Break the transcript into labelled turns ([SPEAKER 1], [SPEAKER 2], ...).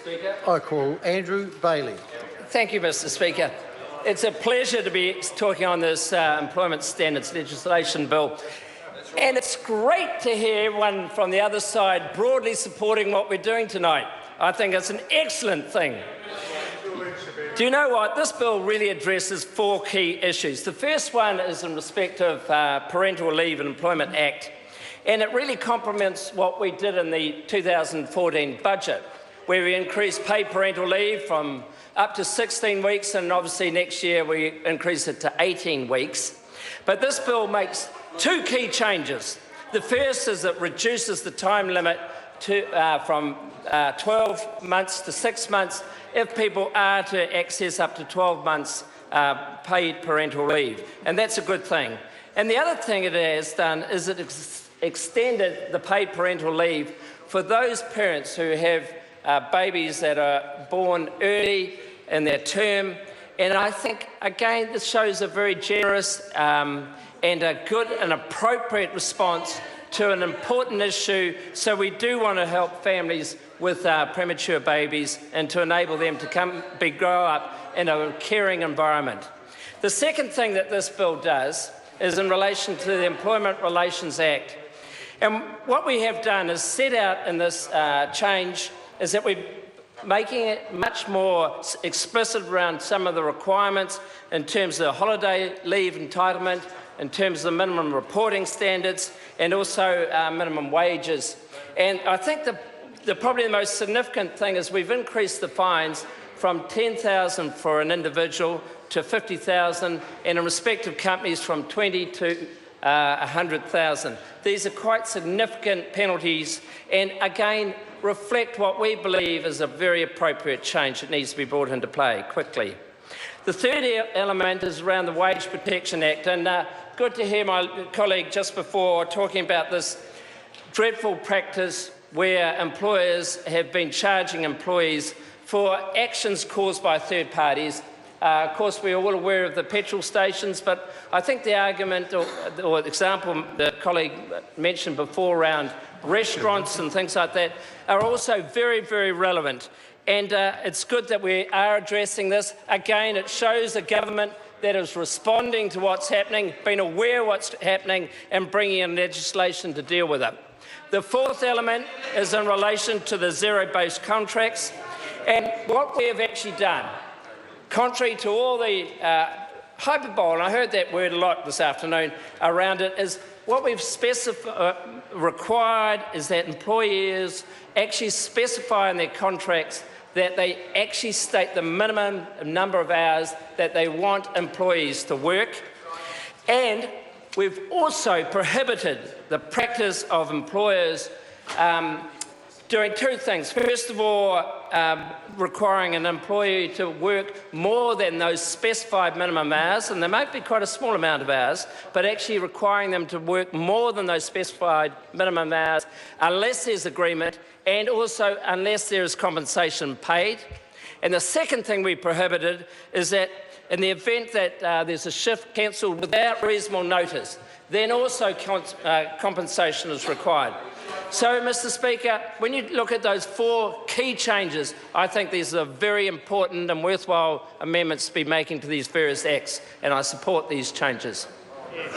[SPEAKER 1] Speaker.
[SPEAKER 2] I call Andrew Bailey.
[SPEAKER 1] Thank you, Mr. Speaker. It's a pleasure to be talking on this employment standards legislation bill. And it's great to hear everyone from the other side broadly supporting what we're doing tonight. I think it's an excellent thing. Do you know what? This bill really addresses four key issues. The first one is in respect of Parental Leave and Employment Act, and it really complements what we did in the 2014 budget, where we increased paid parental leave from up to 16 weeks, and obviously next year we increase it to 18 weeks. But this bill makes two key changes. The first is it reduces the time limit from 12 months to 6 months if people are to access up to 12 months paid parental leave, and that's a good thing. And the other thing it has done is it extended the paid parental leave for those parents who have babies that are born early in their term. And I think, again, this shows a very generous and a good and appropriate response to an important issue. So we do want to help families with premature babies and to enable them to grow up in a caring environment. The second thing that this bill does is in relation to the Employment Relations Act. And what we have done is set out in this change is that we're making it much more explicit around some of the requirements in terms of holiday leave entitlement, in terms of the minimum reporting standards, and also minimum wages. And I think probably the most significant thing is we've increased the fines from $10,000 for an individual to $50,000, and in respect of companies from $20,000 to $100,000. These are quite significant penalties, and again reflect what we believe is a very appropriate change that needs to be brought into play quickly. The third element is around the Wage Protection Act, and good to hear my colleague just before talking about this dreadful practice where employers have been charging employees for actions caused by third parties. Of course, we're all aware of the petrol stations, but I think the argument or example the colleague mentioned before around restaurants and things like that are also very, very relevant. And it's good that we are addressing this. Again, it shows a government that is responding to what's happening, being aware of what's happening, and bringing in legislation to deal with it. The fourth element is in relation to the zero-based contracts. And what we have actually done, contrary to all the hyperbole, and I heard that word a lot this afternoon around it, is what we've required is that employers actually specify in their contracts that they actually state the minimum number of hours that they want employees to work. And we've also prohibited the practice of employers doing two things. First of all, requiring an employee to work more than those specified minimum hours, and there might be quite a small amount of hours, but actually requiring them to work more than those specified minimum hours unless there's agreement, and also unless there is compensation paid. And the second thing we prohibited is that in the event that there's a shift cancelled without reasonable notice, then also compensation is required. So, Mr. Speaker, when you look at those four key changes, I think these are very important and worthwhile amendments to be making to these various acts, and I support these changes.